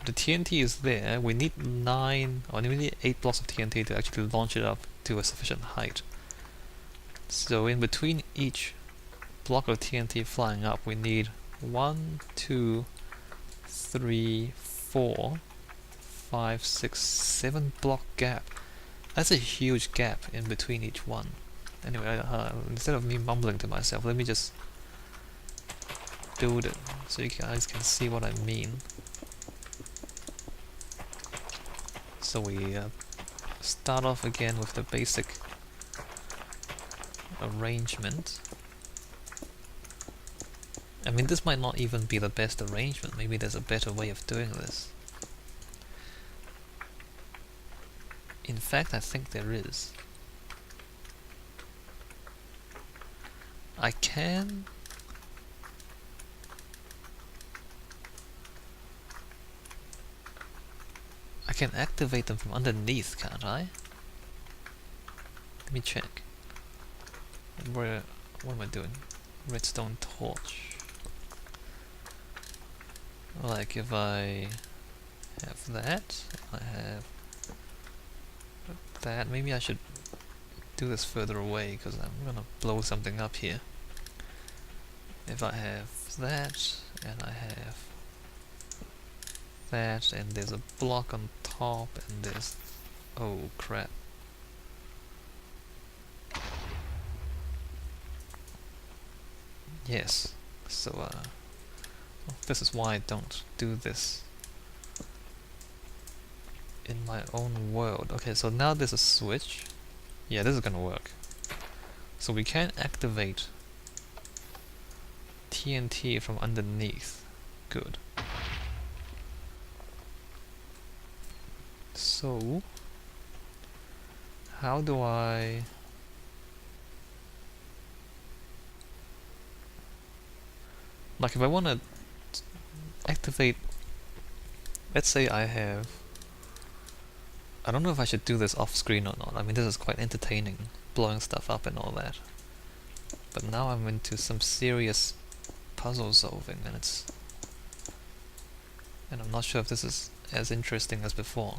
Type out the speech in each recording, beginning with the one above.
the TNT is there, we need 9, or we need 8 blocks of TNT to actually launch it up to a sufficient height. So in between each block of TNT flying up, we need 1, 2, 3, 4, 5, 6, 7 block gap. That's a huge gap in between each one. Anyway, instead of me mumbling to myself, let me just build it so you guys can see what I mean. So we start off again with the basic arrangement. I mean, this might not even be the best arrangement. Maybe there's a better way of doing this. In fact, I think there is. I can activate them from underneath, can't I? Let me check. What am I doing? Redstone torch. Like if I have that, I have that. Maybe I should do this further away because I'm gonna blow something up here. If I have that, and I have that, and there's a block on top, and there's... oh crap. Yes, so this is why I don't do this in my own world. Okay, so now there's a switch. Yeah, this is gonna work. So we can activate TNT from underneath. Good. So how do I... like if I want to activate, let's say I have... I don't know if I should do this off screen or not. I mean, this is quite entertaining, blowing stuff up and all that. But now I'm into some serious puzzle solving, and I'm not sure if this is as interesting as before.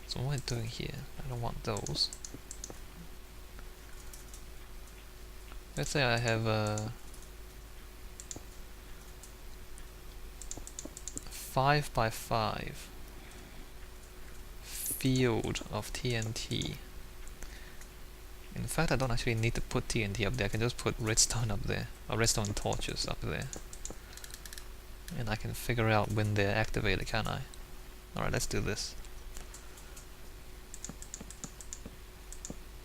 So what am I doing here? I don't want those. Let's say I have a 5 by 5 field of TNT. In fact, I don't actually need to put TNT up there. I can just put redstone up there, or redstone torches up there, and I can figure out when they're activated, can I? Alright, let's do this.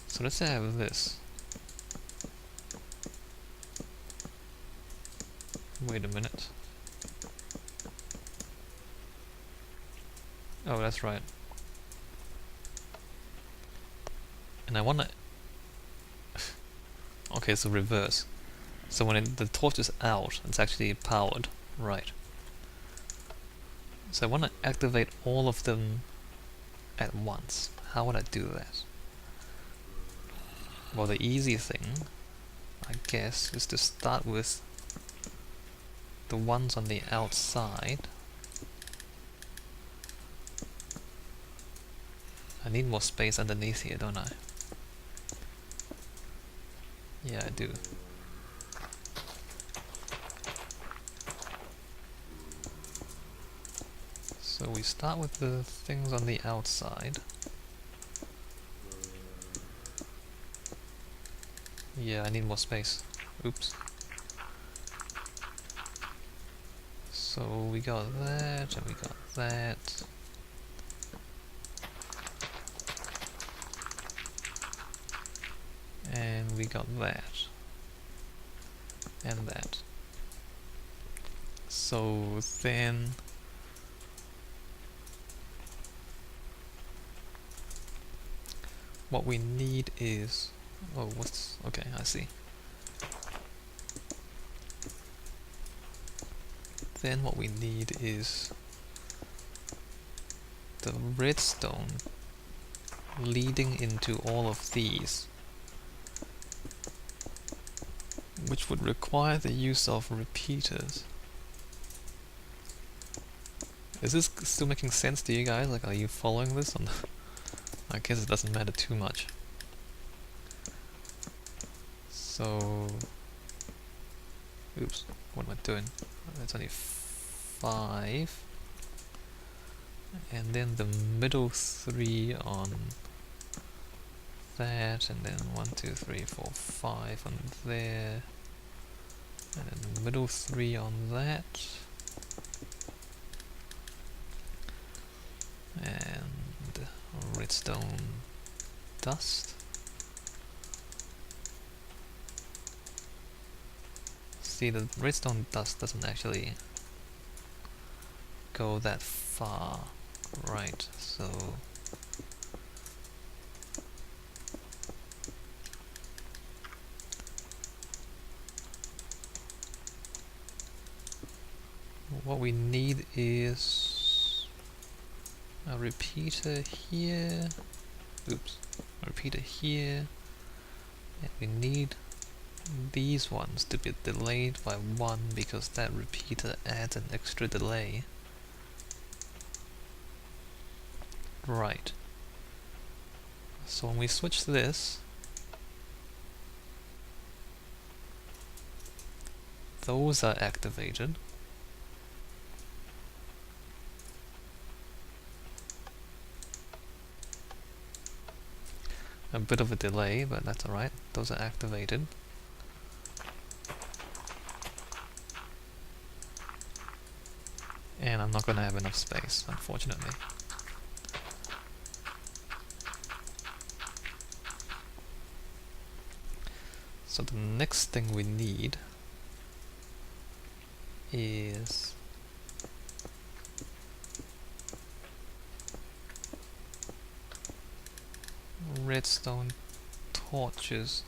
So let's say I have this. Wait a minute. Oh, that's right. And I wanna... okay, so reverse. So when the torch is out, it's actually powered. Right. So I wanna activate all of them at once. How would I do that? Well, the easy thing, I guess, is to start with the ones on the outside. I need more space underneath here, don't I? Yeah, I do. So we start with the things on the outside. Yeah, I need more space. Oops. So we got that, and we got that. And we got that. And that. So then... what we need is... oh, what's... okay, I see. Then what we need is the redstone leading into all of these, which which would require the use of repeaters. Is this still making sense to you guys? Like, are you following this? I guess it doesn't matter too much. So, oops, what am I doing? It's only 5. And then the middle 3 on that, and then 1, 2, 3, 4, 5 on there, and then the middle 3 on that, and redstone dust. See, the redstone dust doesn't actually go that far, right? So what we need is a repeater here. Oops, a repeater here, and we need these ones to be delayed by 1 because that repeater adds an extra delay. Right. So when we switch this, those are activated. A bit of a delay, but that's alright. Those are activated. And I'm not going to have enough space, unfortunately. So the next thing we need is redstone torches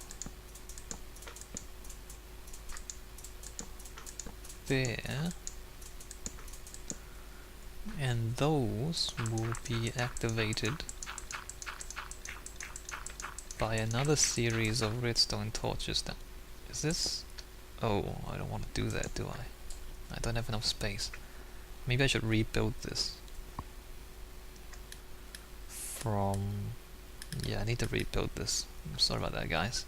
there, and those will be activated by another series of redstone torches. Now, is this? Oh, I don't want to do that, do I? I don't have enough space. Maybe I should rebuild this from... Yeah, I need to rebuild this. I'm sorry about that, guys.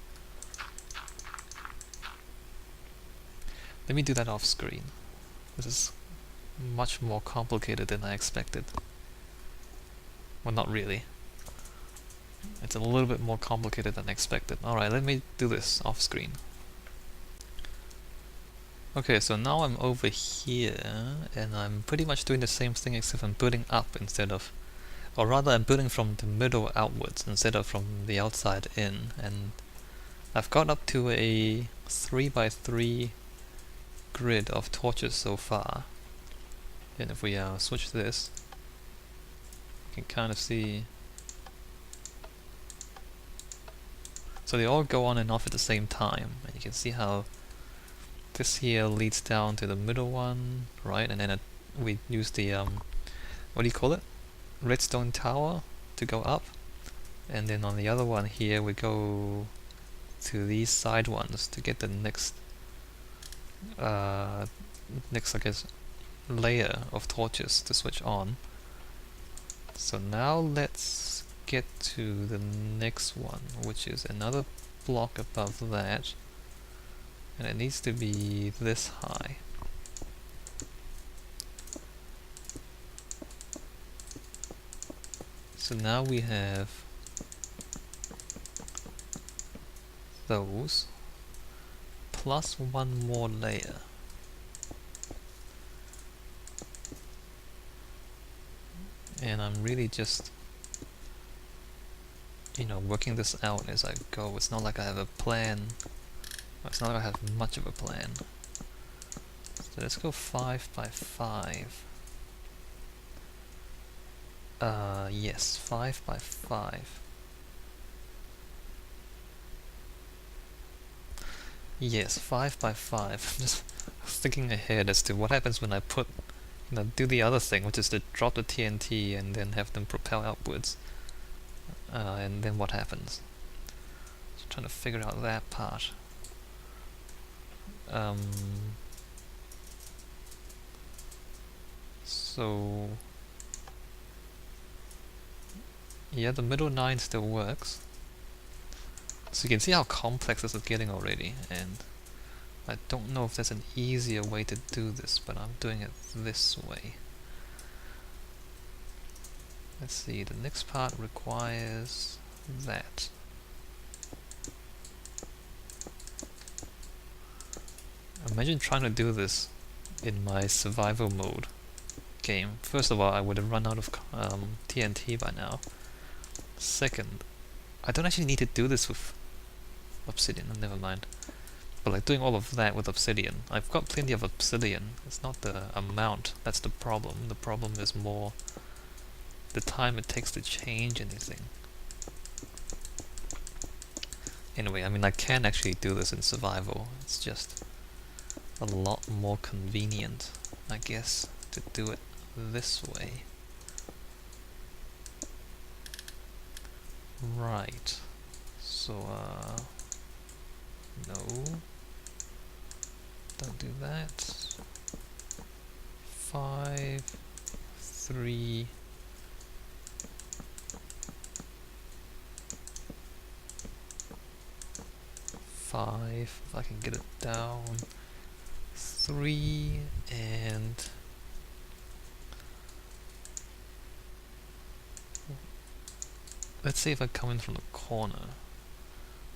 Let me do that off screen. This is much more complicated than I expected. Well, not really. It's a little bit more complicated than expected. Alright, let me do this off screen. Okay, so now I'm over here, and I'm pretty much doing the same thing except I'm building up instead of... Or rather, I'm building from the middle outwards instead of from the outside in. And I've got up to a 3x3 grid of torches so far. And if we switch this, you can kind of see... So they all go on and off at the same time, and you can see how this here leads down to the middle one, right? And then we use the, what do you call it? Redstone tower to go up. And then on the other one here we go to these side ones to get the next, I guess, layer of torches to switch on. So now let's get to the next one, which is another block above that, and it needs to be this high. So now we have those plus one more layer. And I'm really just, you know, working this out as I go. It's not like I have a plan. It's not like I have much of a plan. So let's go 5 by 5. Yes, 5 by 5. Yes, 5 by 5. I'm just thinking ahead as to what happens when I put, you know, do the other thing, which is to drop the TNT and then have them propel outwards. And then what happens? Just trying to figure out that part. Um, so yeah, the middle 9 still works. So you can see how complex this is getting already, and I don't know if there's an easier way to do this, but I'm doing it this way. Let's see, the next part requires that. Imagine trying to do this in my survival mode game. First of all, I would have run out of TNT by now. Second, I don't actually need to do this with obsidian, never mind. But like doing all of that with obsidian, I've got plenty of obsidian. It's not the amount that's the problem. The problem is more the time it takes to change anything. Anyway, I mean I can actually do this in survival. It's just a lot more convenient, I guess, to do it this way. Right. So, no. Don't do that. 5, 3. If I can get it down. 3 and let's see if I come in from the corner.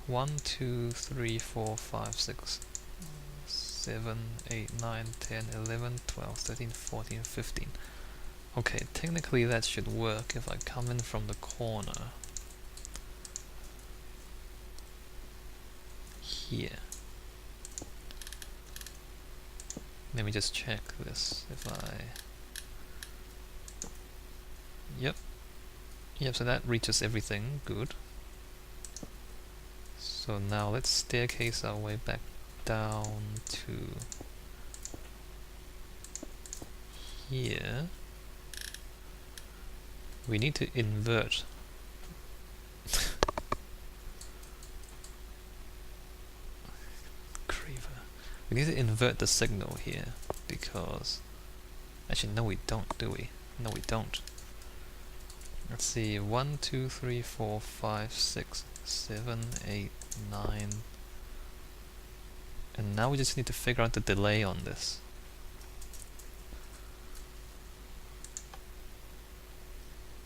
1, 2, 3, 4, 5, 6, 7, 8, 9, 10, 11, 12, 13, 14, 15. Okay, technically that should work if I come in from the corner. Here. Let me just check this. If I... Yep, so that reaches everything. Good. So now let's staircase our way back down to here. We need to invert. We need to invert the signal here, because... Actually, no we don't, do we? No we don't. Let's see, 1, 2, 3, 4, 5, 6, 7, 8, 9... And now we just need to figure out the delay on this.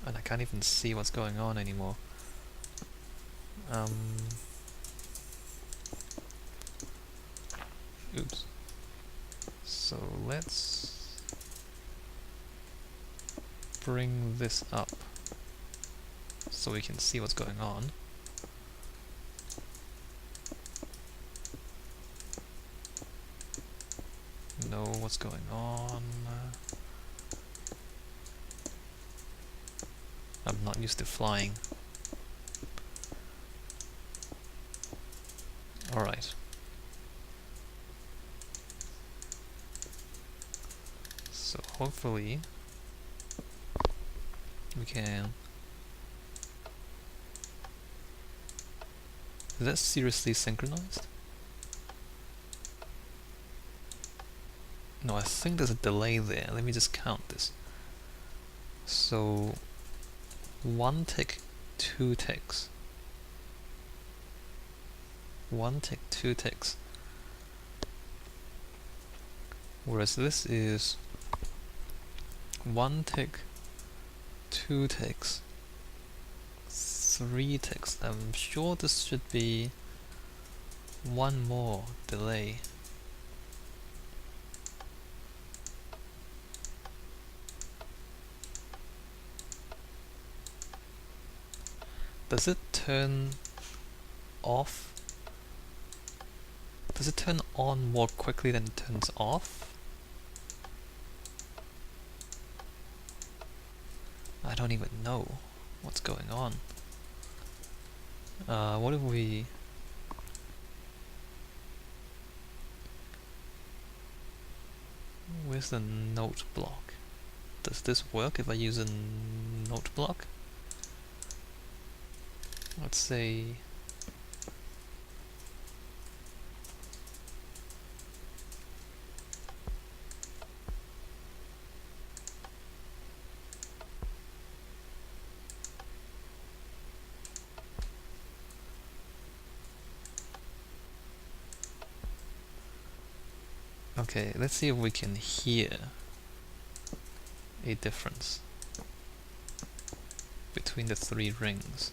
And I can't even see what's going on anymore. Oops. So let's bring this up so we can see what's going on. Know what's going on. I'm not used to flying. Alright. So hopefully we can... Is that seriously synchronized? No, I think there's a delay there. Let me just count this. So 1 tick, 2 ticks. 1 tick, 2 ticks. Whereas this is 1 tick, 2 ticks, 3 ticks. I'm sure this should be 1 more delay. Does it turn off? Does it turn on more quickly than it turns off? I don't even know what's going on. What if we... Where's the note block? Does this work if I use a note block? Let's say Okay, let's see if we can hear a difference between the three rings.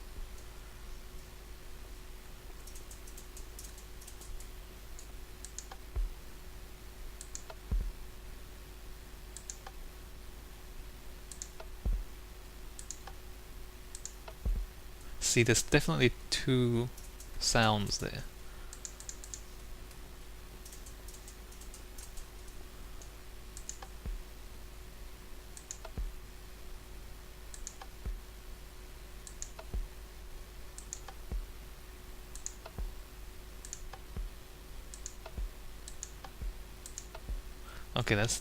See, there's definitely two sounds there. Okay, that's